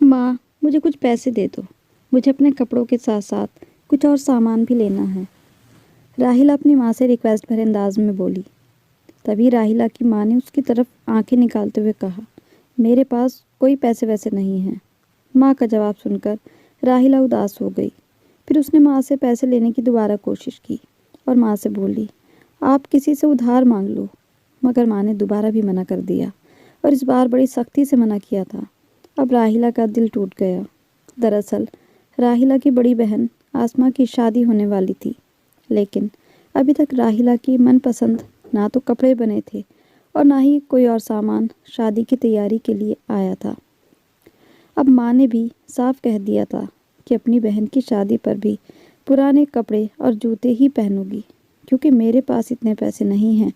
ماں مجھے کچھ پیسے دے دو، مجھے اپنے کپڑوں کے ساتھ ساتھ کچھ اور سامان بھی لینا ہے، راحیلہ اپنی ماں سے ریکویسٹ بھرے انداز میں بولی۔ تبھی راحیلہ کی ماں نے اس کی طرف آنکھیں نکالتے ہوئے کہا، میرے پاس کوئی پیسے ویسے نہیں ہیں۔ ماں کا جواب سن کر راحیلہ اداس ہو گئی۔ پھر اس نے ماں سے پیسے لینے کی دوبارہ کوشش کی اور ماں سے بولی، آپ کسی سے ادھار مانگ لو، مگر ماں نے دوبارہ بھی منع کر دیا اور اس بار بڑی سختی سے منع کیا تھا۔ اب راحیلہ کا دل ٹوٹ گیا۔ دراصل راحیلہ کی بڑی بہن آسماء کی شادی ہونے والی تھی، لیکن ابھی تک راحیلہ کی من پسند نہ تو کپڑے بنے تھے اور نہ ہی کوئی اور سامان شادی کی تیاری کے لیے آیا تھا۔ اب ماں نے بھی صاف کہہ دیا تھا کہ اپنی بہن کی شادی پر بھی پرانے کپڑے اور جوتے ہی پہنوں گی، کیونکہ میرے پاس اتنے پیسے نہیں ہیں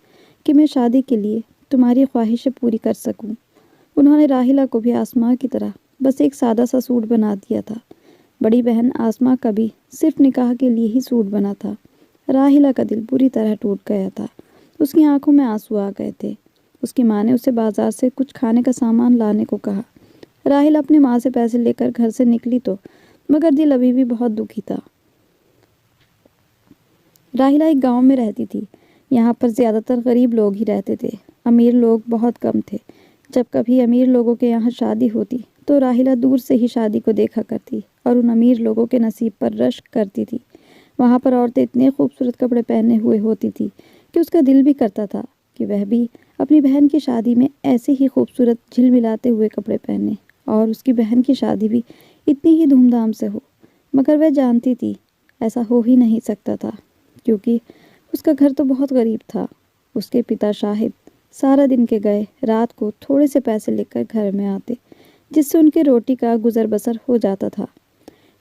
کہ میں شادی کے لیے تمہاری خواہشیں پوری کر سکوں۔ انہوں نے راحیلہ کو بھی آسماء کی طرح بس ایک سادہ سا سوٹ بنا دیا تھا۔ بڑی بہن آسماء کا بھی صرف نکاح کے لیے ہی سوٹ بنا تھا۔ راحیلہ کا دل بری طرح ٹوٹ گیا تھا۔ اس کی آنکھوں میں آنسو آ گئے تھے۔ اس کی ماں نے اسے بازار سے کچھ کھانے کا سامان لانے کو کہا۔ راحیلہ اپنی ماں سے پیسے لے کر گھر سے نکلی تو مگر دل ابھی بھی بہت دکھی تھا۔ راحیلہ ایک گاؤں میں رہتی تھی۔ یہاں پر زیادہ تر غریب لوگ ہی رہتے تھے، امیر لوگ بہت کم تھے۔ جب کبھی امیر لوگوں کے یہاں شادی ہوتی تو راحیلہ دور سے ہی شادی کو دیکھا کرتی اور ان امیر لوگوں کے نصیب پر رشک کرتی تھی۔ وہاں پر عورتیں اتنے خوبصورت کپڑے پہنے ہوئے ہوتی تھی کہ اس کا دل بھی کرتا تھا کہ وہ بھی اپنی بہن کی شادی میں ایسے ہی خوبصورت جھلملاتے ہوئے کپڑے پہنے اور اس کی بہن کی شادی بھی اتنی ہی دھوم دھام سے ہو۔ مگر وہ جانتی تھی ایسا ہو ہی نہیں سکتا تھا، کیونکہ اس کا گھر تو بہت غریب تھا۔ اس کے پتا شاہد سارا دن کے گئے رات کو تھوڑے سے پیسے لے کر گھر میں آتے، جس سے ان کے روٹی کا گزر بسر ہو جاتا تھا۔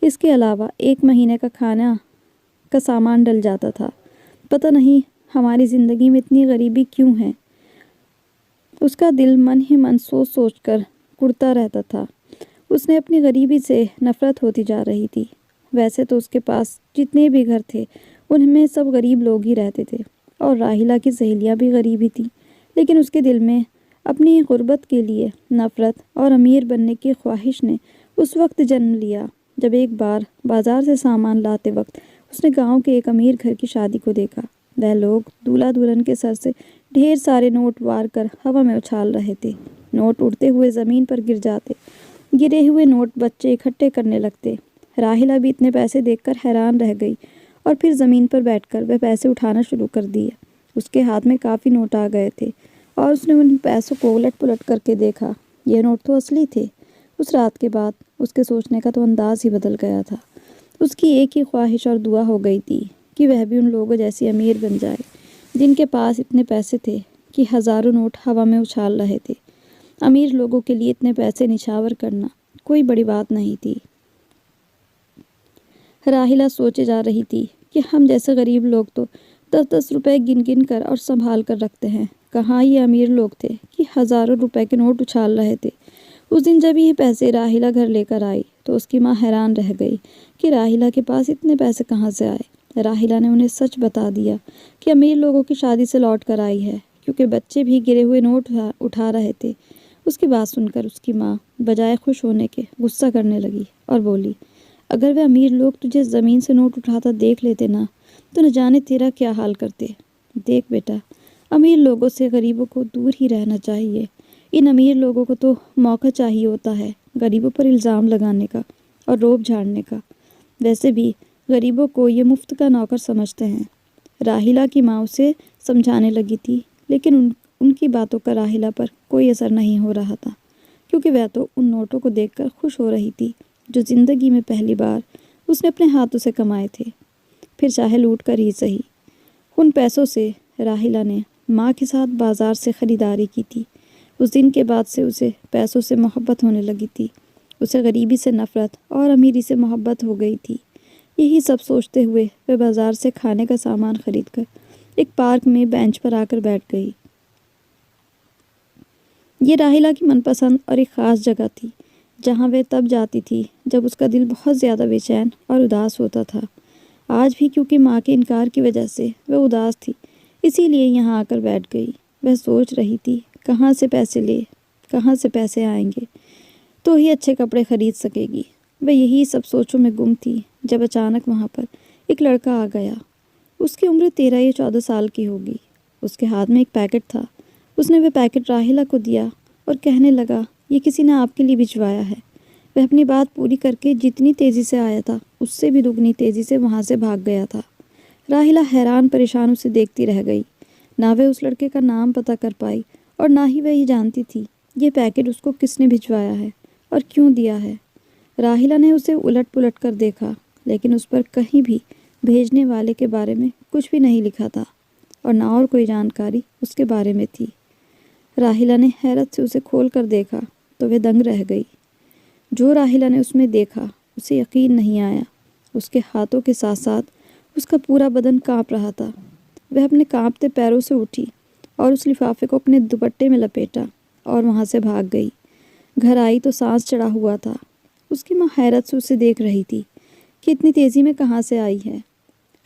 اس کے علاوہ ایک مہینے کا کھانا کا سامان ڈل جاتا تھا۔ پتہ نہیں ہماری زندگی میں اتنی غریبی کیوں ہے؟ اس کا دل من ہی من سوچ سوچ کر کڑتا رہتا تھا۔ اس نے اپنی غریبی سے نفرت ہوتی جا رہی تھی۔ ویسے تو اس کے پاس جتنے بھی گھر تھے ان میں سب غریب لوگ ہی رہتے تھے اور راحیلہ کی سہیلیاں بھی غریب ہی تھیں، لیکن اس کے دل میں اپنی غربت کے لیے نفرت اور امیر بننے کی خواہش نے اس وقت جنم لیا جب ایک بار بازار سے سامان لاتے وقت اس نے گاؤں کے ایک امیر گھر کی شادی کو دیکھا۔ وہ لوگ دولہا دلہن کے سر سے ڈھیر سارے نوٹ وار کر ہوا میں اچھال رہے تھے۔ نوٹ اڑتے ہوئے زمین پر گر جاتے، گرے ہوئے نوٹ بچے اکٹھے کرنے لگتے۔ راحیلہ بھی اتنے پیسے دیکھ کر حیران رہ گئی اور پھر زمین پر بیٹھ کر وہ پیسے اٹھانا شروع کر دیے۔ اس کے ہاتھ میں کافی نوٹ آ گئے تھے اور اس نے ان پیسوں کو الٹ پلٹ کر کے دیکھا۔ یہ نوٹ تو اصلی تھے۔ اس رات کے بعد اس کے سوچنے کا تو انداز ہی بدل گیا تھا۔ اس کی ایک ہی خواہش اور دعا ہو گئی تھی کہ وہ بھی ان لوگوں جیسی امیر بن جائے جن کے پاس اتنے پیسے تھے کہ ہزاروں نوٹ ہوا میں اچھال رہے تھے۔ امیر لوگوں کے لیے اتنے پیسے نچھاور کرنا کوئی بڑی بات نہیں تھی۔ راحیلہ سوچے جا رہی تھی کہ ہم جیسے غریب لوگ تو 10-10 روپے گن گن کر اور سنبھال کر رکھتے ہیں، کہاں یہ امیر لوگ تھے کہ ہزاروں روپے کے نوٹ اچھال رہے تھے۔ اس دن جب یہ پیسے راحیلہ گھر لے کر آئی تو اس کی ماں حیران رہ گئی کہ راحیلہ کے پاس اتنے پیسے کہاں سے آئے۔ راحیلہ نے انہیں سچ بتا دیا کہ امیر لوگوں کی شادی سے لوٹ کر آئی ہے، کیونکہ بچے بھی گرے ہوئے نوٹ اٹھا رہے تھے۔ اس کی بات سن کر اس کی ماں بجائے خوش ہونے کے غصہ کرنے لگی اور بولی، اگر وہ امیر لوگ تجھے زمین سے نوٹ اٹھاتا دیکھ لیتے نا تو نہ جانے تیرا کیا حال کرتے۔ دیکھ بیٹا، امیر لوگوں سے غریبوں کو دور ہی رہنا چاہیے۔ ان امیر لوگوں کو تو موقع چاہیے ہوتا ہے غریبوں پر الزام لگانے کا اور روب جھاڑنے کا۔ ویسے بھی غریبوں کو یہ مفت کا نوکر سمجھتے ہیں۔ راحیلہ کی ماں اسے سمجھانے لگی تھی، لیکن ان کی باتوں کا راحیلہ پر کوئی اثر نہیں ہو رہا تھا، کیونکہ وہ تو ان نوٹوں کو دیکھ کر خوش ہو رہی تھی جو زندگی میں پہلی بار اس نے اپنے ہاتھوں سے کمائے تھے، پھر چاہے لوٹ کر ہی صحیح۔ ان پیسوں سے راحیلہ نے ماں کے ساتھ بازار سے خریداری کی تھی۔ اس دن کے بعد سے اسے پیسوں سے محبت ہونے لگی تھی۔ اسے غریبی سے نفرت اور امیری سے محبت ہو گئی تھی۔ یہی سب سوچتے ہوئے وہ بازار سے کھانے کا سامان خرید کر ایک پارک میں بینچ پر آ کر بیٹھ گئی۔ یہ راحیلہ کی من پسند اور ایک خاص جگہ تھی، جہاں وہ تب جاتی تھی جب اس کا دل بہت زیادہ بے چین اور اداس ہوتا تھا۔ آج بھی کیونکہ ماں کے انکار کی وجہ سے وہ اداس تھی، اسی لیے یہاں آ کر بیٹھ گئی۔ وہ سوچ رہی تھی کہاں سے پیسے آئیں گے۔ تو ہی اچھے کپڑے خرید سکے گی۔ وہ یہی سب سوچوں میں گم تھی جب اچانک وہاں پر ایک لڑکا آ گیا۔ اس کی عمر 13 یا 14 سال کی ہوگی۔ اس کے ہاتھ میں ایک پیکٹ تھا۔ اس نے وہ پیکٹ راحلہ کو دیا اور کہنے لگا، یہ کسی نے آپ کے لیے بھجوایا ہے۔ وہ اپنی بات پوری کر کے جتنی تیزی سے آیا تھا اس سے بھی دگنی تیزی سے وہاں سے بھاگ گیا تھا۔ راحلہ حیران پریشان اسے دیکھتی رہ گئی۔ نہ وہ اس لڑکے کا نام پتہ کر پائی اور نہ ہی وہ یہ جانتی تھی یہ پیکٹ اس کو کس نے بھجوایا ہے اور کیوں دیا ہے۔ راحلہ نے اسے الٹ پلٹ کر دیکھا لیکن اس پر کہیں بھی بھیجنے والے کے بارے میں کچھ بھی نہیں لکھا تھا اور نہ اور کوئی جانکاری اس کے بارے میں تھی۔ راحلہ نے حیرت سے اسے کھول کر دیکھا تو وہ دنگ رہ گئی۔ جو راحلہ نے اس میں دیکھا اسے یقین نہیں آیا۔ اس کے ہاتھوں کے ساتھ ساتھ اس کا پورا بدن کانپ رہا تھا۔ وہ اپنے کانپتے پیروں سے اٹھی اور اس لفافے کو اپنے دوپٹے میں لپیٹا اور وہاں سے بھاگ گئی۔ گھر آئی تو سانس چڑھا ہوا تھا۔ اس کی ماں حیرت سے اسے دیکھ رہی تھی کہ اتنی تیزی میں کہاں سے آئی ہے۔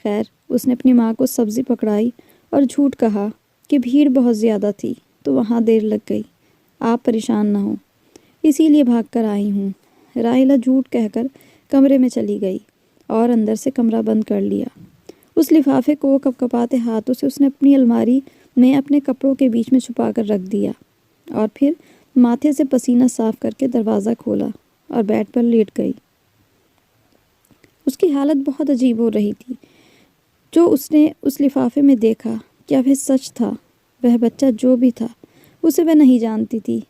خیر اس نے اپنی ماں کو سبزی پکڑائی اور جھوٹ کہا کہ بھیڑ بہت زیادہ تھی تو وہاں دیر لگ گئی، آپ پریشان نہ ہوں، اسی لیے بھاگ کر آئی ہوں۔ راحلہ جھوٹ کہہ کر کمرے میں چلی گئی اور اندر سے کمرہ بند کر لیا۔ اس لفافے کو کپکپاتے ہاتھوں سے اس نے اپنی الماری میں اپنے کپڑوں کے بیچ میں چھپا کر رکھ دیا اور پھر ماتھے سے پسینہ صاف کر کے دروازہ کھولا اور بیڈ پر لیٹ گئی۔ اس کی حالت بہت عجیب ہو رہی تھی۔ جو اس نے اس لفافے میں دیکھا کیا وہ سچ تھا؟ وہ بچہ جو بھی تھا اسے وہ نہیں جانتی تھی۔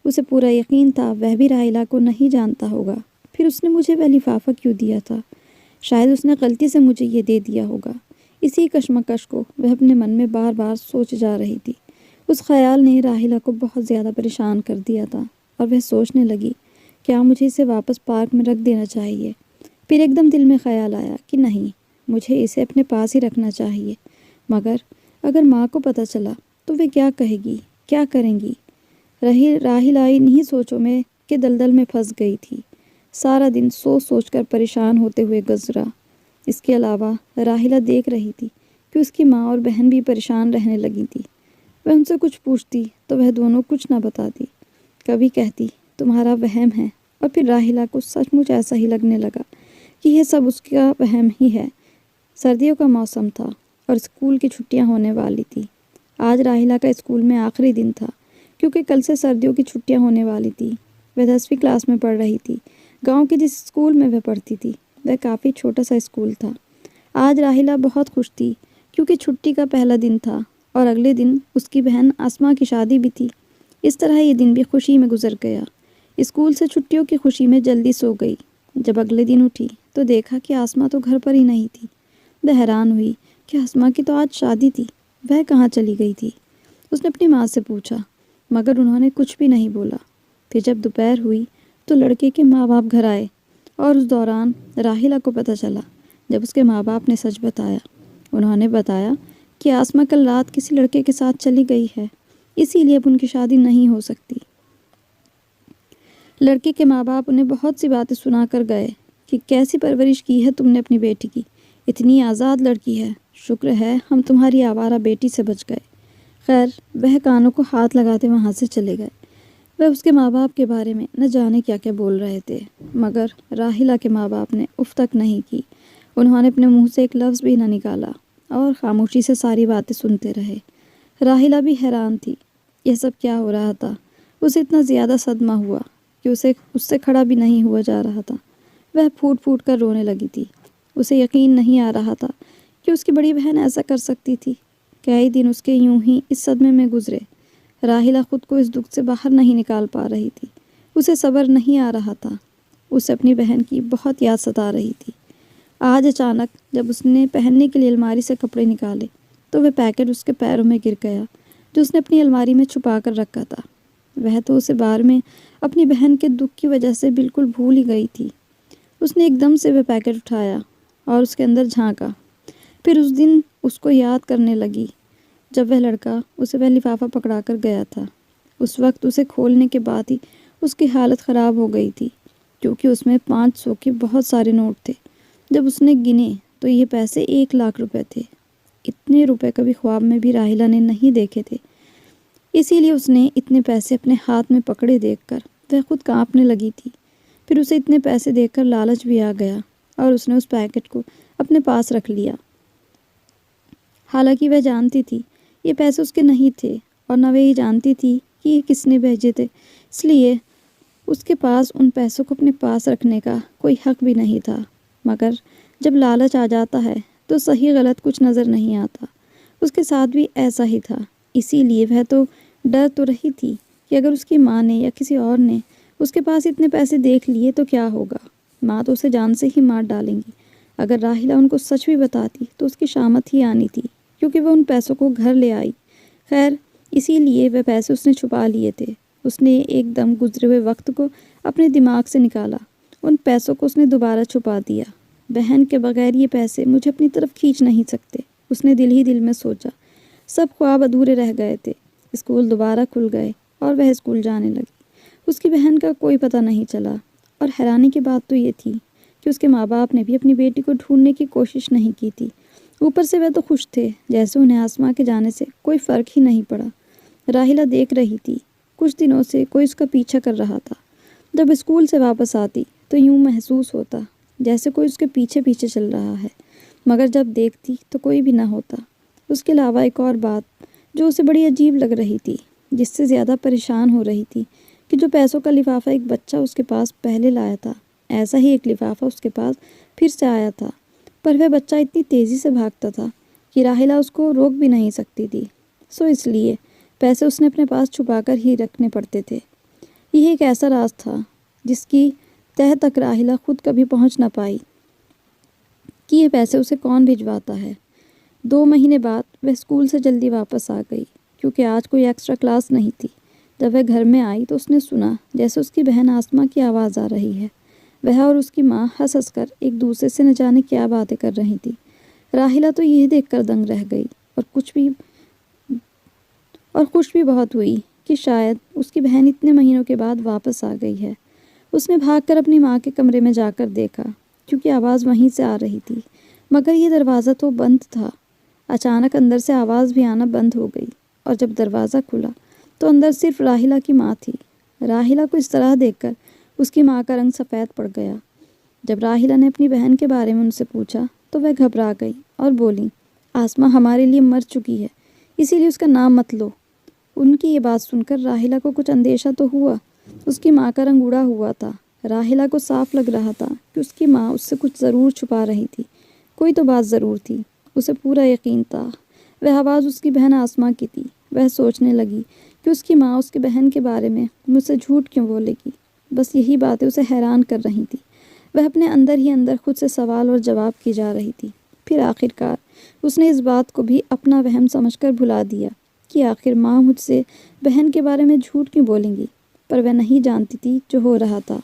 اسے پورا یقین تھا وہ بھی راحلہ کو نہیں جانتا ہوگا۔ پھر اس نے مجھے وہ لفافہ کیوں دیا تھا؟ شاید اس نے غلطی سے مجھے یہ دے دیا ہوگا۔ اسی کشمکش کو وہ اپنے من میں بار بار سوچ جا رہی تھی۔ اس خیال نے راحلہ کو بہت زیادہ پریشان کر دیا تھا اور وہ سوچنے لگی کیا مجھے اسے واپس پارک میں رکھ دینا چاہیے۔ پھر ایک دم دل میں خیال آیا کہ نہیں، مجھے اسے اپنے پاس ہی رکھنا چاہیے۔ مگر اگر ماں کو پتہ چلا تو وہ کیا کہے گی، کیا کریں گی؟ راحلہ انہی سوچوں میں کہ دلدل میں پھنس گئی تھی۔ سارا دن سوچ سوچ کر پریشان ہوتے ہوئے گزرا۔ اس کے علاوہ راحلہ دیکھ رہی تھی کہ اس کی ماں اور بہن بھی پریشان رہنے لگی تھی۔ وہ ان سے کچھ پوچھتی تو وہ دونوں کچھ نہ بتاتی۔ کبھی کہتی تمہارا وہم ہے اور پھر راحلہ کو سچ مچ ایسا ہی لگنے لگا کہ یہ سب اس کا وہم ہی ہے۔ سردیوں کا موسم تھا اور اسکول کی چھٹیاں ہونے والی تھی۔ آج راحلہ کا اسکول میں آخری دن تھا کیونکہ کل سے سردیوں کی چھٹیاں ہونے والی تھی۔ وہ 10ویں کلاس میں پڑھ رہی تھی۔ گاؤں کے جس اسکول میں وہ پڑھتی تھی وہ کافی چھوٹا سا اسکول تھا۔ آج راحلہ بہت خوش تھی کیونکہ چھٹی کا پہلا دن تھا اور اگلے دن اس کی بہن آسماء کی شادی بھی تھی۔ اس طرح یہ دن بھی خوشی میں گزر گیا۔ اسکول سے چھٹیوں کی خوشی میں جلدی سو گئی۔ جب اگلے دن اٹھی تو دیکھا کہ آسماء تو گھر پر ہی نہیں تھی۔ وہ حیران ہوئی کہ آسماء کی تو آج شادی تھی، وہ کہاں چلی گئی تھی؟ اس نے اپنی ماں سے پوچھا مگر انہوں نے کچھ بھی نہیں بولا۔ پھر جب دوپہر ہوئی تو لڑکے کے ماں باپ گھر آئے اور اس دوران راحلہ کو پتہ چلا جب اس کے ماں باپ نے سچ بتایا۔ انہوں نے بتایا کہ آسماء کل رات کسی لڑکے کے ساتھ چلی گئی ہے، اسی لیے اب ان کی شادی نہیں ہو سکتی۔ لڑکے کے ماں باپ انہیں بہت سی باتیں سنا کر گئے کہ کیسی پرورش کی ہے تم نے اپنی بیٹی کی، اتنی آزاد لڑکی ہے، شکر ہے ہم تمہاری آوارہ بیٹی سے بچ گئے۔ خیر وہ کانوں کو ہاتھ لگاتے وہاں سے چلے گئے۔ وہ اس کے ماں باپ کے بارے میں نہ جانے کیا کیا بول رہے تھے مگر راحلہ کے ماں باپ نے اف تک نہیں کی۔ انہوں نے اپنے منہ سے ایک لفظ بھی نہ نکالا اور خاموشی سے ساری باتیں سنتے رہے۔ راحلہ بھی حیران تھی، یہ سب کیا ہو رہا تھا؟ اسے اتنا زیادہ صدمہ ہوا کہ اس سے کھڑا بھی نہیں ہوا جا رہا تھا۔ وہ پھوٹ پھوٹ کر رونے لگی تھی۔ اسے یقین نہیں آ رہا تھا کہ اس کی بڑی بہن ایسا کر سکتی تھی۔ کئی دن اس کے یوں ہی اس صدمے میں گزرے۔ راحلہ خود کو اس دکھ سے باہر نہیں نکال پا رہی تھی۔ اسے صبر نہیں آ رہا تھا۔ اسے اپنی بہن کی بہت یاد ستا رہی تھی۔ آج اچانک جب اس نے پہننے کے لیے الماری سے کپڑے نکالے تو وہ پیکٹ اس کے پیروں میں گر گیا جو اس نے اپنی الماری میں چھپا کر رکھا تھا۔ وہ تو اسے بار میں اپنی بہن کے دکھ کی وجہ سے بالکل بھول ہی گئی تھی۔ اس نے ایک دم سے وہ پیکٹ اٹھایا اور اس کے اندر جھانکا۔ پھر اس دن اس کو یاد کرنے لگی جب وہ لڑکا اسے وہ لفافہ پکڑا کر گیا تھا۔ اس وقت اسے کھولنے کے بعد ہی اس کی حالت خراب ہو گئی تھی کیونکہ اس میں 500 کے بہت سارے نوٹ تھے۔ جب اس نے گنے تو یہ پیسے 1,00,000 روپے تھے۔ اتنے روپے کبھی خواب میں بھی راحلہ نے نہیں دیکھے تھے، اسی لیے اس نے اتنے پیسے اپنے ہاتھ میں پکڑے دیکھ کر وہ خود کانپنے لگی تھی۔ پھر اسے اتنے پیسے دیکھ کر لالچ بھی آ گیا اور اس نے اس پیکٹ کو اپنے پاس رکھ لیا، حالانکہ وہ جانتی تھی یہ پیسے اس کے نہیں تھے، اور نہ وہ یہ جانتی تھی کہ یہ کس نے بھیجے تھے، اس لیے اس کے پاس ان پیسوں کو اپنے پاس رکھنے کا کوئی حق بھی نہیں تھا۔ مگر جب لالچ آ جاتا ہے تو صحیح غلط کچھ نظر نہیں آتا۔ اس کے ساتھ بھی ایسا ہی تھا، اسی لیے وہ تو ڈر تو رہی تھی کہ اگر اس کی ماں نے یا کسی اور نے اس کے پاس اتنے پیسے دیکھ لیے تو کیا ہوگا۔ ماں تو اسے جان سے ہی مار ڈالیں گی۔ اگر راحیلہ ان کو سچ بھی بتاتی تو اس کی شامت ہی آنی تھی، کیونکہ وہ ان پیسوں کو گھر لے آئی۔ خیر، اسی لیے وہ پیسے اس نے چھپا لیے تھے۔ اس نے ایک دم گزرے ہوئے وقت کو اپنے دماغ سے نکالا، ان پیسوں کو اس نے دوبارہ چھپا دیا۔ بہن کے بغیر یہ پیسے مجھے اپنی طرف کھینچ نہیں سکتے، اس نے دل ہی دل میں سوچا۔ سب خواب ادھورے رہ گئے تھے۔ اسکول دوبارہ کھل گئے اور وہ اسکول جانے لگی۔ اس کی بہن کا کوئی پتہ نہیں چلا، اور حیرانی کی بات تو یہ تھی کہ اس کے ماں باپ نے بھی اپنی بیٹی کو ڈھونڈنے کی کوشش نہیں کی تھی۔ اوپر سے وہ تو خوش تھے، جیسے انہیں آسماں کے جانے سے کوئی فرق ہی نہیں پڑا۔ راحیلہ دیکھ رہی تھی، کچھ دنوں سے کوئی اس کا پیچھا کر رہا تھا۔ جب اسکول سے واپس آتی تو یوں محسوس ہوتا جیسے کوئی اس کے پیچھے پیچھے چل رہا ہے، مگر جب دیکھتی تو کوئی بھی نہ ہوتا۔ اس کے علاوہ ایک اور بات جو اسے بڑی عجیب لگ رہی تھی، جس سے زیادہ پریشان ہو رہی تھی، کہ جو پیسوں کا لفافہ ایک بچہ اس کے پاس پہلے لایا تھا، ایسا ہی ایک لفافہ اس کے پاس پھر سے آیا تھا، پر وہ بچہ اتنی تیزی سے بھاگتا تھا کہ راحیلہ اس کو روک بھی نہیں سکتی تھی۔ اس لیے پیسے اس نے اپنے پاس چھپا کر ہی رکھنے پڑتے تھے۔ یہ ایک ایسا راز تھا جس کی تہہ تک راحیلہ خود کبھی پہنچ نہ پائی کہ یہ پیسے اسے کون بھجواتا ہے۔ 2 مہینے بعد وہ اسکول سے جلدی واپس آ گئی، کیونکہ آج کوئی ایکسٹرا کلاس نہیں تھی۔ جب وہ گھر میں آئی تو اس نے سنا جیسے اس کی بہن آسماں کی آواز آ رہی ہے۔ وہ اور اس کی ماں ہنس ہنس کر ایک دوسرے سے نہ جانے کیا باتیں کر رہی تھی۔ راحیلہ تو یہ دیکھ کر دنگ رہ گئی اور خوش بھی بہت ہوئی کہ شاید اس کی بہن اتنے مہینوں کے بعد واپس آ گئی ہے۔ اس نے بھاگ کر اپنی ماں کے کمرے میں جا کر دیکھا، کیونکہ آواز وہیں سے آ رہی تھی، مگر یہ دروازہ تو بند تھا۔ اچانک اندر سے آواز بھی آنا بند ہو گئی، اور جب دروازہ کھلا تو اندر صرف راحیلہ کی ماں تھی۔ راحیلہ کو اس طرح دیکھ کر اس کی ماں کا رنگ سفید پڑ گیا۔ جب راحیلہ نے اپنی بہن کے بارے میں ان سے پوچھا تو وہ گھبرا گئی اور بولی، آسماں ہمارے لیے مر چکی ہے، اسی لیے اس کا نام مت لو۔ ان کی یہ بات سن کر راحیلہ کو کچھ اندیشہ تو ہوا۔ اس کی ماں کا رنگ اڑا ہوا تھا۔ راحیلہ کو صاف لگ رہا تھا کہ اس کی ماں اس سے کچھ ضرور چھپا رہی تھی، کوئی تو بات ضرور تھی۔ اسے پورا یقین تھا وہ آواز اس کی بہن آسماں کی تھی۔ وہ سوچنے لگی کہ اس کی ماں اس کی بہن کے بارے میں مجھ سے جھوٹ کیوں بولے گی۔ بس یہی باتیں اسے حیران کر رہی تھی۔ وہ اپنے اندر ہی اندر خود سے سوال اور جواب کی جا رہی تھی۔ پھر آخر کار اس نے اس بات کو بھی اپنا وہم سمجھ کر بھلا دیا کہ آخر ماں مجھ سے بہن کے بارے میں جھوٹ کیوں بولیں گی، پر وہ نہیں جانتی تھی جو ہو رہا تھا۔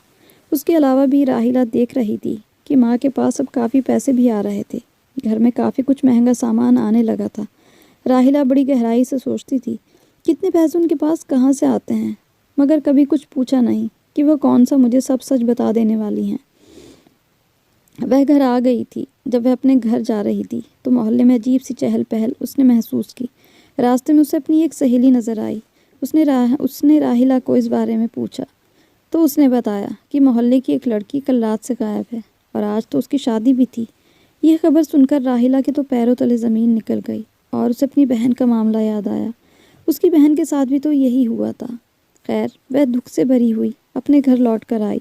اس کے علاوہ بھی راحیلہ دیکھ رہی تھی کہ ماں کے پاس اب کافی پیسے بھی آ رہے تھے۔ گھر میں کافی کچھ مہنگا سامان آنے لگا تھا۔ راحیلہ بڑی گہرائی سے سوچتی تھی کتنے پیسے ان کے پاس کہاں سے آتے ہیں، مگر کبھی کچھ پوچھا نہیں کہ وہ کون سا مجھے سب سچ بتا دینے والی ہیں۔ وہ گھر آ گئی تھی۔ جب وہ اپنے گھر جا رہی تھی تو محلے میں عجیب سی چہل پہل اس نے محسوس کی۔ راستے میں اسے اپنی ایک سہیلی نظر آئی۔ اس نے راحیلہ کو اس بارے میں پوچھا تو اس نے بتایا کہ محلے کی ایک لڑکی کل رات سے غائب ہے، اور آج تو اس کی شادی بھی تھی۔ یہ خبر سن کر راحیلہ کے تو پیروں تلے زمین نکل گئی، اور اسے اپنی بہن کا معاملہ یاد آیا۔ اس کی بہن کے ساتھ بھی تو یہی ہوا تھا۔ خیر، وہ دکھ سے بھری ہوئی اپنے گھر لوٹ کر آئی۔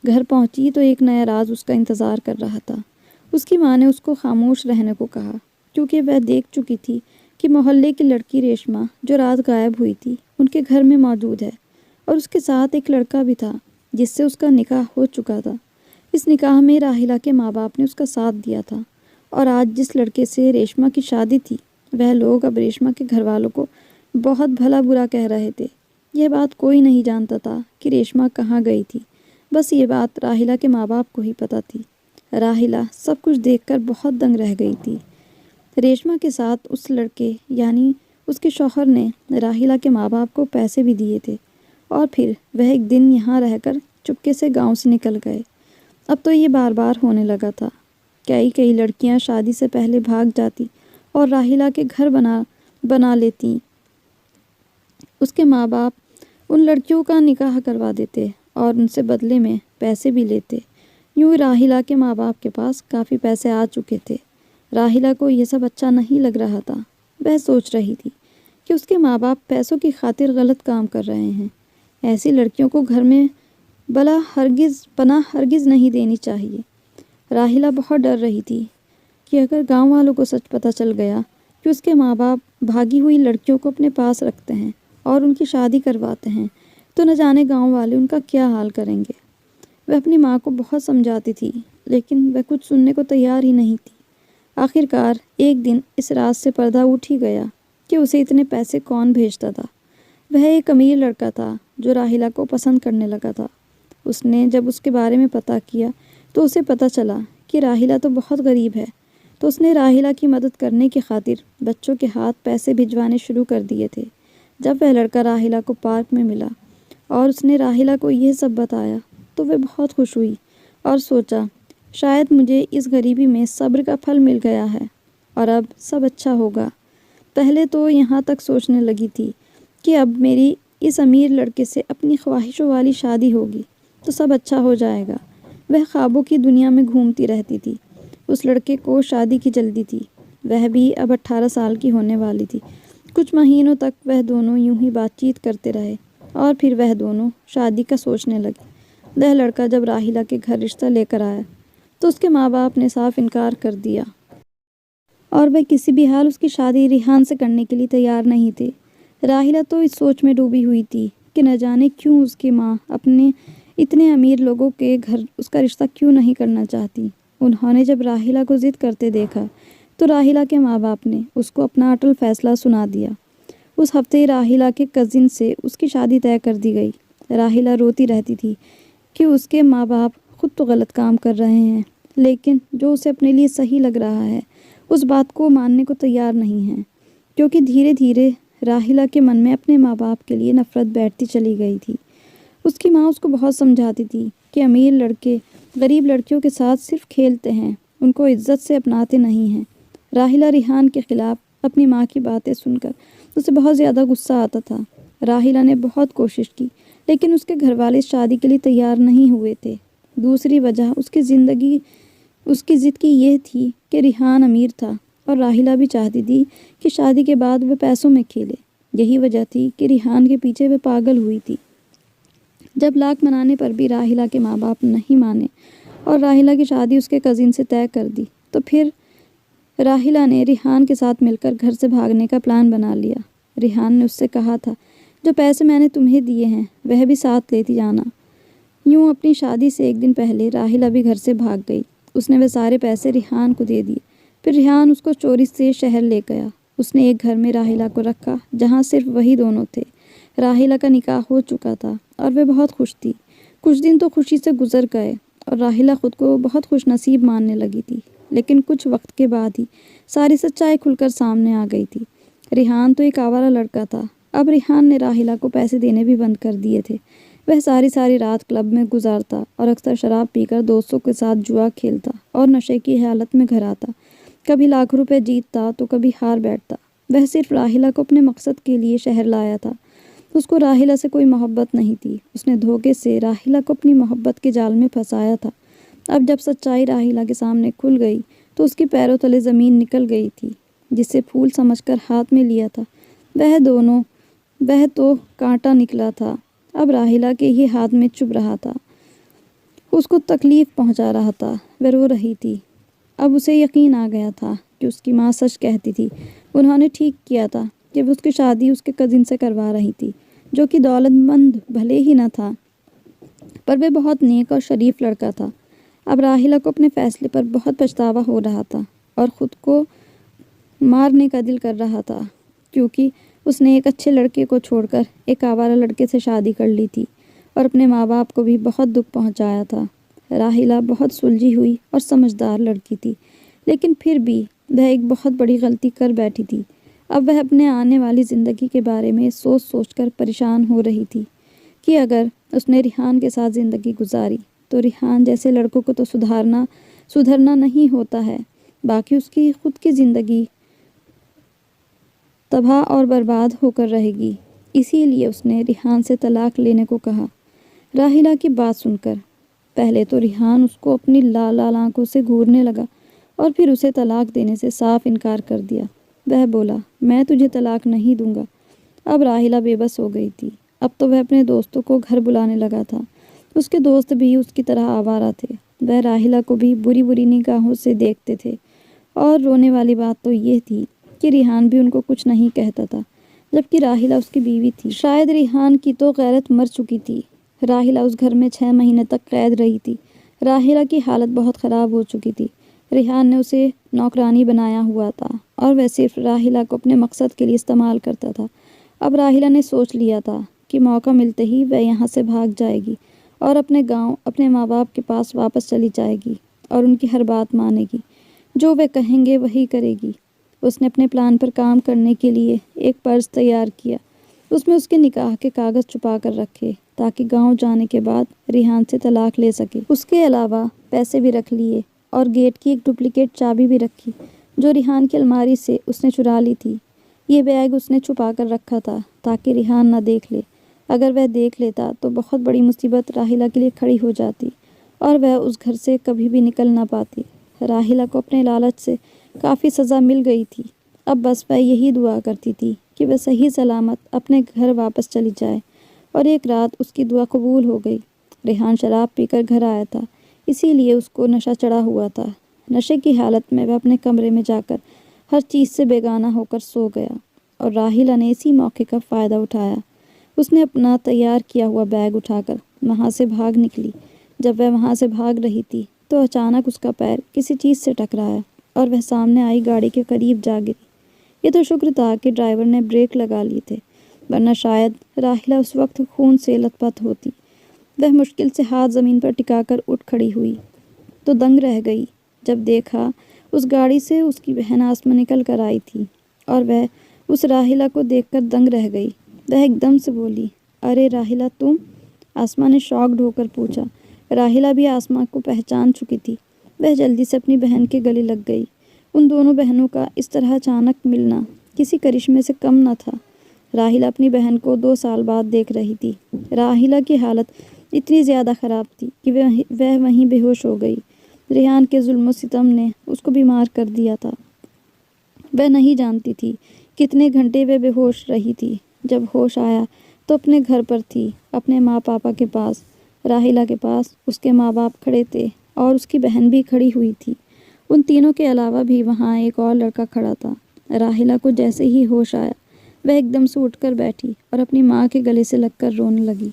گھر پہنچی تو ایک نیا راز اس کا انتظار کر رہا تھا۔ اس کی ماں نے اس کو خاموش رہنے کو کہا، کیونکہ وہ دیکھ چکی تھی کہ محلے کی لڑکی ریشما جو رات غائب ہوئی تھی ان کے گھر میں موجود ہے، اور اس کے ساتھ ایک لڑکا بھی تھا جس سے اس کا نکاح ہو چکا تھا۔ اس نکاح میں راحیلہ کے ماں باپ نے اس کا ساتھ دیا تھا، اور آج جس لڑکے سے ریشما کی شادی تھی وہ لوگ اب ریشما کے گھر والوں کو بہت بھلا برا کہہ رہے تھے۔ یہ بات کوئی نہیں جانتا تھا کہ ریشما کہاں گئی تھی، بس یہ بات راحیلہ کے ماں باپ کو ہی پتہ تھی۔ راحیلہ سب کچھ دیکھ کر بہت دنگ رہ گئی تھی۔ ریشما کے ساتھ اس لڑکے یعنی اس کے شوہر نے راحیلہ کے ماں باپ کو پیسے بھی دیے تھے، اور پھر وہ ایک دن یہاں رہ کر چپکے سے گاؤں سے نکل گئے۔ اب تو یہ بار بار ہونے لگا تھا۔ کئی لڑکیاں شادی سے پہلے بھاگ جاتی اور راحیلہ کے گھر بنا لیتی۔ اس کے ماں باپ ان لڑکیوں کا نکاح کروا دیتے اور ان سے بدلے میں پیسے بھی لیتے۔ یوں راحیلہ کے ماں باپ کے پاس کافی پیسے آ چکے تھے۔ راحیلہ کو یہ سب اچھا نہیں لگ رہا تھا۔ وہ سوچ رہی تھی کہ اس کے ماں باپ پیسوں کی خاطر غلط کام کر رہے ہیں۔ ایسی لڑکیوں کو گھر میں پناہ ہرگز نہیں دینی چاہیے۔ راحیلہ بہت ڈر رہی تھی کہ اگر گاؤں والوں کو سچ پتہ چل گیا کہ اس کے ماں باپ بھاگی ہوئی لڑکیوں کو اپنے پاس رکھتے ہیں اور ان کی شادی کرواتے ہیں تو نہ جانے گاؤں والے ان کا کیا حال کریں گے۔ وہ اپنی ماں کو بہت سمجھاتی تھی لیکن وہ کچھ سننے کو تیار ہی نہیں تھی۔ آخر کار ایک دن اس راز سے پردہ اٹھ ہی گیا کہ اسے اتنے پیسے کون بھیجتا تھا۔ وہ ایک امیر لڑکا تھا جو راحیلہ کو پسند کرنے لگا تھا۔ اس نے جب اس کے بارے میں پتہ کیا تو اسے پتہ چلا کہ راحیلہ تو بہت غریب ہے، تو اس نے راحیلہ کی مدد کرنے کی خاطر بچوں کے ہاتھ پیسے بھجوانے شروع کر دیے تھے۔ جب وہ لڑکا راحیلہ کو پارک میں ملا اور اس نے راحیلہ کو یہ سب بتایا تو وہ بہت خوش ہوئی اور سوچا شاید مجھے اس غریبی میں صبر کا پھل مل گیا ہے اور اب سب اچھا ہوگا۔ پہلے تو یہاں تک سوچنے لگی تھی کہ اب میری اس امیر لڑکے سے اپنی خواہشوں والی شادی ہوگی تو سب اچھا ہو جائے گا۔ وہ خوابوں کی دنیا میں گھومتی رہتی تھی۔ اس لڑکے کو شادی کی جلدی تھی۔ وہ بھی اب 18 سال کی ہونے والی تھی۔ کچھ مہینوں تک وہ دونوں یوں ہی بات چیت کرتے رہے اور پھر وہ دونوں شادی کا سوچنے لگے۔ وہ لڑکا جب راحیلہ کے گھر رشتہ لے کر آیا تو اس کے ماں باپ نے صاف انکار کر دیا اور وہ کسی بھی حال اس کی شادی ریحان سے کرنے کے لیے تیار نہیں تھے۔ راحیلہ تو اس سوچ میں ڈوبی ہوئی تھی کہ نہ جانے کیوں اس کی ماں اپنے اتنے امیر لوگوں کے گھر اس کا رشتہ کیوں نہیں کرنا چاہتی۔ انہوں نے جب راحیلہ کو ضد کرتے دیکھا تو راحیلہ کے ماں باپ نے اس کو اپنا اٹل فیصلہ سنا دیا۔ اس ہفتے راحیلہ کے کزن سے اس کی شادی طے کر دی گئی۔ راحیلہ روتی رہتی تھی کہ اس کے ماں باپ خود تو غلط کام کر رہے ہیں لیکن جو اسے اپنے لیے صحیح لگ رہا ہے اس بات کو ماننے کو تیار نہیں ہیں، کیونکہ دھیرے دھیرے راحیلہ کے من میں اپنے ماں باپ کے لیے نفرت بیٹھتی چلی گئی تھی۔ اس کی ماں اس کو بہت سمجھاتی تھی کہ امیر لڑکے غریب لڑکیوں کے ساتھ صرف کھیلتے ہیں، ان کو عزت سے اپناتے نہیں ہیں۔ راحیلہ ریحان کے خلاف اپنی ماں کی باتیں سن کر اسے بہت زیادہ غصہ آتا تھا۔ راحیلہ نے بہت کوشش کی لیکن اس کے گھر والے اس شادی کے لیے تیار نہیں ہوئے تھے۔ دوسری وجہ اس کی ضد کی یہ تھی کہ ریحان امیر تھا اور راحیلہ بھی چاہتی تھی کہ شادی کے بعد وہ پیسوں میں کھیلے۔ یہی وجہ تھی کہ ریحان کے پیچھے وہ پاگل ہوئی تھی۔ جب لاکھ منانے پر بھی راحیلہ کے ماں باپ نہیں مانے اور راحیلہ کی شادی اس کے کزن سے طے کر دی تو پھر راحیلہ نے ریحان کے ساتھ مل کر گھر سے بھاگنے کا پلان بنا لیا۔ ریحان نے اس سے کہا تھا جو پیسے میں نے تمہیں دیے ہیں وہ بھی ساتھ لیتی جانا۔ یوں اپنی شادی سے ایک دن پہلے راحیلہ بھی گھر سے بھاگ گئی۔ اس نے وہ سارے پیسے ریحان کو دے دیے۔ پھر ریحان اس کو چوری سے شہر لے گیا۔ اس نے ایک گھر میں راحیلہ کو رکھا جہاں صرف وہی دونوں تھے۔ راحیلہ کا نکاح ہو چکا تھا اور وہ بہت خوش تھی۔ کچھ دن تو خوشی سے گزر گئے اور راحیلہ خود کو بہت خوش نصیب ماننے لگی تھی، لیکن کچھ وقت کے بعد ہی ساری سچائی کھل کر سامنے آ گئی تھی۔ ریحان تو ایک آوارہ لڑکا تھا۔ اب ریحان نے راحیلہ کو پیسے دینے بھی بند کر دیے تھے۔ وہ ساری رات کلب میں گزارتا اور اکثر شراب پی کر دوستوں کے ساتھ جوا کھیلتا اور نشے کی حالت میں گھر آتا۔ کبھی لاکھ روپے جیتتا تو کبھی ہار بیٹھتا۔ وہ صرف راحیلہ کو اپنے مقصد کے لیے شہر لایا تھا۔ اس کو راحیلہ سے کوئی محبت نہیں تھی۔ اس نے دھوکے سے راحیلہ کو اپنی محبت کے جال میں پھنسایا تھا۔ اب جب سچائی راحیلہ کے سامنے کھل گئی تو اس کی پیروں تلے زمین نکل گئی تھی۔ جسے پھول سمجھ کر ہاتھ میں لیا تھا وہ تو کانٹا نکلا تھا۔ اب راحیلہ کے ہی ہاتھ میں چبھ رہا تھا، اس کو تکلیف پہنچا رہا تھا۔ وہ رو رہی تھی۔ اب اسے یقین آ گیا تھا کہ اس کی ماں سچ کہتی تھی۔ انہوں نے ٹھیک کیا تھا کہ وہ اس کی شادی اس کے کزن سے کروا رہی تھی جو کہ دولت مند بھلے ہی نہ تھا پر وہ بہت نیک اور شریف لڑکا تھا۔ اب راحیلہ کو اپنے فیصلے پر بہت پچھتاوا ہو رہا تھا اور خود کو مارنے کا دل کر رہا تھا کیونکہ اس نے ایک اچھے لڑکے کو چھوڑ کر ایک آوارہ لڑکے سے شادی کر لی تھی اور اپنے ماں باپ کو بھی بہت دکھ پہنچایا تھا۔ راحیلہ بہت سلجھی ہوئی اور سمجھدار لڑکی تھی لیکن پھر بھی وہ ایک بہت بڑی غلطی کر بیٹھی تھی۔ اب وہ اپنے آنے والی زندگی کے بارے میں سوچ کر پریشان ہو رہی تھی کہ اگر اس نے ریحان کے ساتھ زندگی گزاری تو ریحان جیسے لڑکوں کو تو سدھرنا نہیں ہوتا ہے، باقی اس کی خود کی زندگی تباہ اور برباد ہو کر رہے گی۔ اسی لیے اس نے ریحان سے طلاق لینے کو کہا۔ راحیلہ کی بات سن کر پہلے تو ریحان اس کو اپنی لال لال آنکھوں سے گھورنے لگا اور پھر اسے طلاق دینے سے صاف انکار کر دیا۔ وہ بولا، میں تجھے طلاق نہیں دوں گا۔ اب راحیلہ بے بس ہو گئی تھی۔ اب تو وہ اپنے دوستوں کو گھر بلانے لگا تھا۔ اس کے دوست بھی اس کی طرح آوارہ تھے۔ وہ راحیلہ کو بھی بری بری نگاہوں سے دیکھتے تھے، اور رونے والی بات تو یہ تھی کہ ریحان بھی ان کو کچھ نہیں کہتا تھا، جبکہ راحیلہ اس کی بیوی تھی۔ شاید ریحان کی تو غیرت مر چکی تھی۔ راحیلہ اس گھر میں 6 مہینے تک قید رہی تھی۔ راحیلہ کی حالت بہت خراب ہو چکی تھی۔ ریحان نے اسے نوکرانی بنایا ہوا تھا اور وہ صرف راحیلہ کو اپنے مقصد کے لیے استعمال کرتا تھا۔ اب راحیلہ نے سوچ لیا تھا کہ موقع ملتے ہی وہ یہاں سے بھاگ جائے گی اور اپنے گاؤں، اپنے ماں باپ کے پاس واپس چلی جائے گی اور ان کی ہر بات مانے گی، جو وہ کہیں گے وہی کرے گی۔ اس نے اپنے پلان پر کام کرنے کے لیے ایک پرس تیار کیا۔ اس میں اس کے نکاح کے کاغذ چھپا کر رکھے تاکہ گاؤں جانے کے بعد ریحان سے طلاق لے سکے۔ اس کے علاوہ پیسے بھی رکھ لیے اور گیٹ کی ایک ڈپلیکیٹ چابی بھی رکھی جو ریحان کی الماری سے اس نے چرا لی تھی۔ یہ بیگ اس نے چھپا کر رکھا تھا تاکہ ریحان نہ دیکھ لے۔ اگر وہ دیکھ لیتا تو بہت بڑی مصیبت راحیلہ کے لیے کھڑی ہو جاتی اور وہ اس گھر سے کبھی بھی نکل نہ پاتی۔ راحیلہ کو اپنے لالچ سے کافی سزا مل گئی تھی۔ اب بس وہ یہی دعا کرتی تھی کہ وہ صحیح سلامت اپنے گھر واپس چلی جائے، اور ایک رات اس کی دعا قبول ہو گئی۔ ریحان شراب پی کر گھر آیا تھا، اسی لیے اس کو نشہ چڑھا ہوا تھا۔ نشے کی حالت میں وہ اپنے کمرے میں جا کر ہر چیز سے بیگانہ ہو کر سو گیا، اور راحیلہ نے اسی موقع کا فائدہ اٹھایا۔ اس نے اپنا تیار کیا ہوا بیگ اٹھا کر وہاں سے بھاگ نکلی۔ جب وہ وہاں سے بھاگ رہی تھی تو اچانک اس کا پیر کسی چیز سے ٹکرایا اور وہ سامنے آئی گاڑی کے قریب جا گری۔ یہ تو شکر تھا کہ ڈرائیور نے بریک لگا لی تھے، ورنہ شاید راحیلہ اس وقت خون سے لت پت ہوتی۔ وہ مشکل سے ہاتھ زمین پر ٹکا کر اٹھ کھڑی ہوئی تو دنگ رہ گئی جب دیکھا اس گاڑی سے اس کی بہن آسمہ نکل کر آئی تھی، اور وہ اس راحیلہ کو دیکھ کر دنگ رہ گئی۔ وہ ایک دم سے بولی، ارے راحیلہ تم؟ آسمہ نے شاکڈ ہو کر پوچھا۔ راحیلہ بھی آسمہ کو پہچان چکی تھی۔ وہ جلدی سے اپنی بہن کے گلے لگ گئی۔ ان دونوں بہنوں کا اس طرح اچانک ملنا کسی کرشمے سے کم نہ تھا۔ راحیلہ اپنی بہن کو 2 سال بعد دیکھ رہی تھی۔ راحیلہ کی حالت اتنی زیادہ خراب تھی کہ وہ وہیں بے ہوش ہو گئی۔ ریحان کے ظلم و ستم نے اس کو بیمار کر دیا تھا۔ وہ نہیں جانتی تھی کتنے گھنٹے وہ بے ہوش رہی تھی۔ جب ہوش آیا تو اپنے گھر پر تھی، اپنے ماں پاپا کے پاس۔ راحیلہ کے پاس اس کے ماں باپ کھڑے تھے اور اس کی بہن بھی کھڑی ہوئی تھی۔ ان تینوں کے علاوہ بھی وہاں ایک اور لڑکا کھڑا تھا۔ راحیلہ کو جیسے ہی ہوش آیا وہ ایک دم سے اٹھ کر بیٹھی اور اپنی ماں کے گلے سے لگ کر رونے لگی۔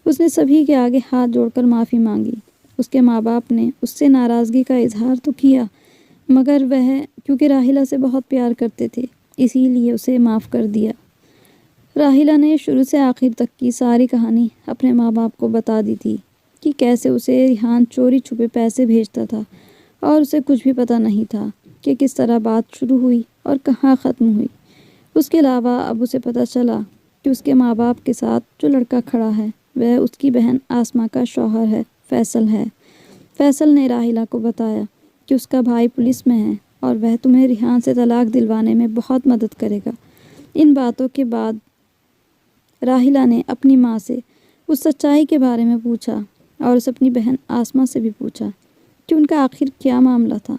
اس نے سبھی کے آگے ہاتھ جوڑ کر معافی مانگی۔ اس کے ماں باپ نے اس سے ناراضگی کا اظہار تو کیا، مگر وہ کیونکہ راحیلہ سے بہت پیار کرتے تھے اسی لیے اسے معاف کر دیا۔ راحیلہ نے شروع سے آخر تک کی ساری کہانی اپنے ماں باپ کو بتا دی تھی کہ کیسے اسے ریحان چوری چھپے پیسے بھیجتا تھا، اور اسے کچھ بھی پتہ نہیں تھا کہ کس طرح بات شروع ہوئی اور کہاں ختم ہوئی۔ اس کے علاوہ اب اسے پتہ چلا کہ اس کے ماں باپ کے ساتھ جو لڑکا کھڑا ہے وہ اس کی بہن آسمہ کا شوہر ہے، فیصل ہے۔ فیصل نے راحیلہ کو بتایا کہ اس کا بھائی پولیس میں ہے اور وہ تمہیں ریحان سے طلاق دلوانے میں بہت مدد کرے گا۔ ان باتوں کے بعد راحیلہ نے اپنی ماں سے اس سچائی کے بارے میں پوچھا اور اسے اپنی بہن آسمہ سے بھی پوچھا کہ ان کا آخر کیا معاملہ تھا۔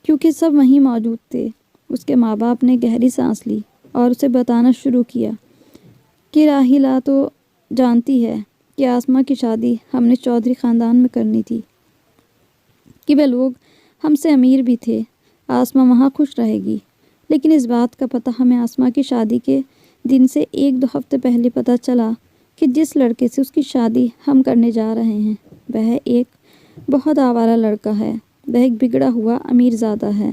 کیونکہ سب وہیں موجود تھے، اس کے ماں باپ نے گہری سانس لی اور اسے بتانا شروع کیا کہ راحیلہ تو جانتی ہے کہ آسمہ کی شادی ہم نے چودھری خاندان میں کرنی تھی، کہ وہ لوگ ہم سے امیر بھی تھے، آسمہ وہاں خوش رہے گی، لیکن اس بات کا پتہ ہمیں آسمہ کی شادی کے دن سے 1-2 ہفتے پہلے پتہ چلا کہ جس لڑکے سے اس کی شادی ہم کرنے جا رہے ہیں وہ ایک بہت آوارہ لڑکا ہے، وہ ایک بگڑا ہوا امیر زادہ ہے۔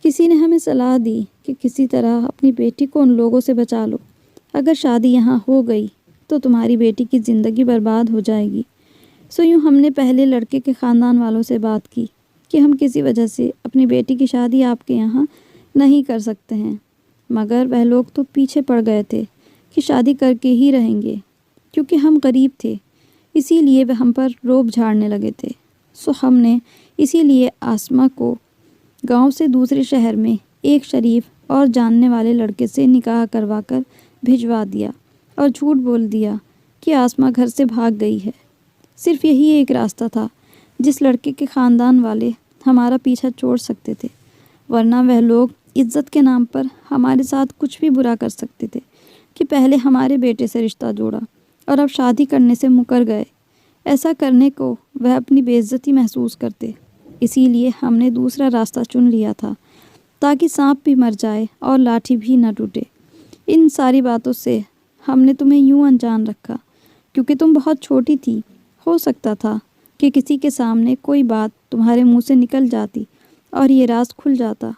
کسی نے ہمیں صلاح دی کہ کسی طرح اپنی بیٹی کو ان لوگوں سے بچا لو، اگر شادی یہاں ہو گئی تو تمہاری بیٹی کی زندگی برباد ہو جائے گی۔ سو یوں ہم نے پہلے لڑکے کے خاندان والوں سے بات کی کہ ہم کسی وجہ سے اپنی بیٹی کی شادی آپ کے یہاں نہیں کر سکتے ہیں، مگر وہ لوگ تو پیچھے پڑ گئے تھے کہ شادی کر کے ہی رہیں گے، کیونکہ ہم غریب تھے اسی لیے وہ ہم پر روب جھاڑنے لگے تھے۔ سو ہم نے اسی لیے آسمہ کو گاؤں سے دوسرے شہر میں ایک شریف اور جاننے والے لڑکے سے نکاح کروا کر بھجوا دیا اور جھوٹ بول دیا کہ آسماں گھر سے بھاگ گئی ہے۔ صرف یہی ایک راستہ تھا جس لڑکے کے خاندان والے ہمارا پیچھا چھوڑ سکتے تھے، ورنہ وہ لوگ عزت کے نام پر ہمارے ساتھ کچھ بھی برا کر سکتے تھے کہ پہلے ہمارے بیٹے سے رشتہ جوڑا اور اب شادی کرنے سے مکر گئے۔ ایسا کرنے کو وہ اپنی بے عزتی محسوس کرتے، اسی لیے ہم نے دوسرا راستہ چن لیا تھا تاکہ سانپ بھی مر جائے اور لاٹھی بھی نہ ٹوٹے۔ ان ساری باتوں سے ہم نے تمہیں یوں انجان رکھا کیونکہ تم بہت چھوٹی تھی۔ ہو سکتا تھا کہ کسی کے سامنے کوئی بات تمہارے منہ سے نکل جاتی اور یہ راز کھل جاتا۔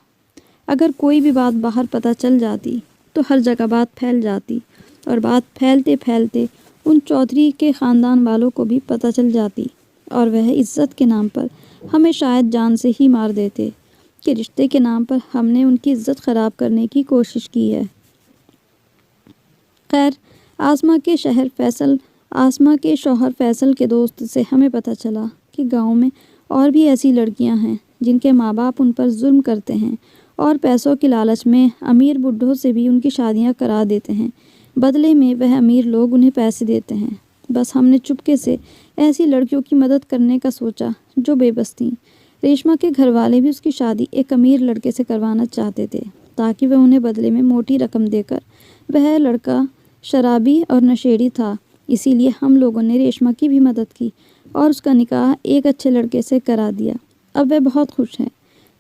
اگر کوئی بھی بات باہر پتہ چل جاتی تو ہر جگہ بات پھیل جاتی، اور بات پھیلتے پھیلتے ان چودھری کے خاندان والوں کو بھی پتہ چل جاتی، اور وہ عزت کے نام پر ہمیں شاید جان سے ہی مار دیتے کہ رشتے کے نام پر ہم نے ان کی عزت خراب کرنے کی کوشش کی ہے۔ خیر، آسماں کے شوہر فیصل کے دوست سے ہمیں پتہ چلا کہ گاؤں میں اور بھی ایسی لڑکیاں ہیں جن کے ماں باپ ان پر ظلم کرتے ہیں اور پیسوں کی لالچ میں امیر بڈھوں سے بھی ان کی شادیاں کرا دیتے ہیں۔ بدلے میں وہ امیر لوگ انہیں پیسے دیتے ہیں۔ بس ہم نے چپکے سے ایسی لڑکیوں کی مدد کرنے کا سوچا جو بے بس تھیں۔ ریشما کے گھر والے بھی اس کی شادی ایک امیر لڑکے سے کروانا چاہتے تھے تاکہ وہ انہیں بدلے میں موٹی رقم دے کر، وہ لڑکا شرابی اور نشیڑی تھا، اسی لیے ہم لوگوں نے ریشما کی بھی مدد کی اور اس کا نکاح ایک اچھے لڑکے سے کرا دیا۔ اب وہ بہت خوش ہیں۔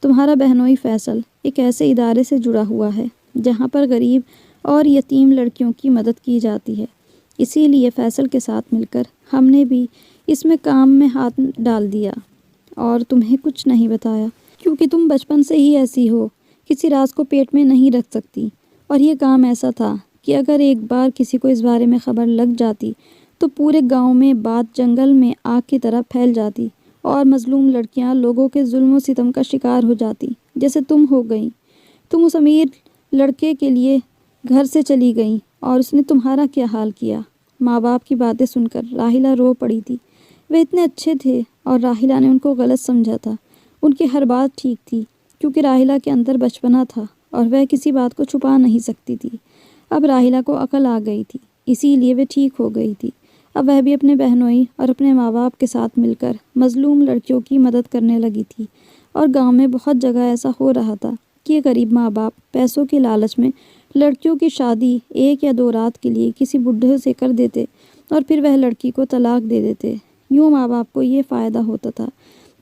تمہارا بہنوئی فیصل ایک ایسے ادارے سے جڑا ہوا ہے جہاں پر غریب اور یتیم لڑکیوں کی مدد کی جاتی ہے، اسی لیے فیصل کے ساتھ مل کر ہم نے بھی اس میں کام میں ہاتھ ڈال دیا اور تمہیں کچھ نہیں بتایا کیونکہ تم بچپن سے ہی ایسی ہو، کسی راز کو پیٹ میں نہیں رکھ سکتی۔ اور یہ کام ایسا تھا کہ اگر ایک بار کسی کو اس بارے میں خبر لگ جاتی تو پورے گاؤں میں بات جنگل میں آگ کی طرح پھیل جاتی اور مظلوم لڑکیاں لوگوں کے ظلم و ستم کا شکار ہو جاتی جیسے تم ہو گئیں۔ تم اس امیر لڑکے کے لیے گھر سے چلی گئیں اور اس نے تمہارا کیا حال کیا۔ ماں باپ کی باتیں سن کر راحیلہ رو پڑی تھی۔ وہ اتنے اچھے تھے اور راحیلہ نے ان کو غلط سمجھا تھا۔ ان کی ہر بات ٹھیک تھی کیونکہ راحیلہ کے اندر بچپنا تھا اور وہ کسی بات کو چھپا نہیں سکتی تھی۔ اب راحیلہ کو عقل آ گئی تھی، اسی لیے وہ ٹھیک ہو گئی تھی۔ اب وہ بھی اپنے بہنوئی اور اپنے ماں باپ کے ساتھ مل کر مظلوم لڑکیوں کی مدد کرنے لگی تھی، اور گاؤں میں بہت جگہ ایسا ہو رہا تھا کہ غریب ماں باپ پیسوں کی لالچ میں لڑکیوں کی شادی 1 یا 2 رات کے لیے کسی بڈھے سے کر دیتے اور پھر وہ لڑکی کو طلاق دے دیتے۔ یوں ماں باپ کو یہ فائدہ ہوتا تھا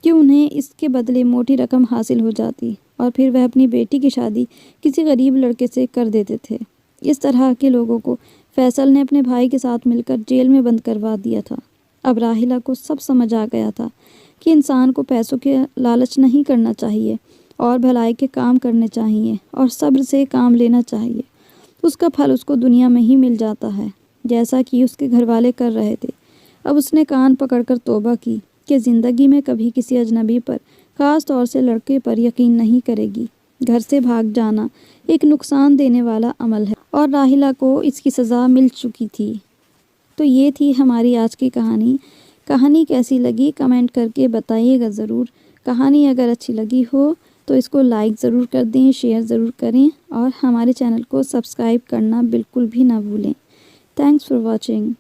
کہ انہیں اس کے بدلے موٹی رقم حاصل ہو جاتی اور پھر وہ اپنی بیٹی کی شادی کسی غریب لڑکے سے کر دیتے تھے۔ اس طرح کے لوگوں کو فیصل نے اپنے بھائی کے ساتھ مل کر جیل میں بند کروا دیا تھا۔ اب راحیلہ کو سب سمجھ آ گیا تھا کہ انسان کو پیسوں کے لالچ نہیں کرنا چاہیے اور بھلائی کے کام کرنے چاہیے اور صبر سے کام لینا چاہیے۔ اس کا پھل اس کو دنیا میں ہی مل جاتا ہے، جیسا کہ اس کے گھر والے کر رہے تھے۔ اب اس نے کان پکڑ کر توبہ کی کہ زندگی میں کبھی کسی اجنبی پر، خاص طور سے لڑکے پر یقین نہیں کرے گی۔ گھر سے بھاگ جانا ایک نقصان دینے والا عمل ہے اور راحیلہ کو اس کی سزا مل چکی تھی۔ تو یہ تھی ہماری آج کی کہانی۔ کہانی کیسی لگی کمنٹ کر کے بتائیے گا ضرور۔ کہانی اگر اچھی لگی ہو تو اس کو لائک ضرور کر دیں، شیئر ضرور کریں اور ہمارے چینل کو سبسکرائب کرنا بالکل بھی نہ بھولیں۔ Thanks for watching.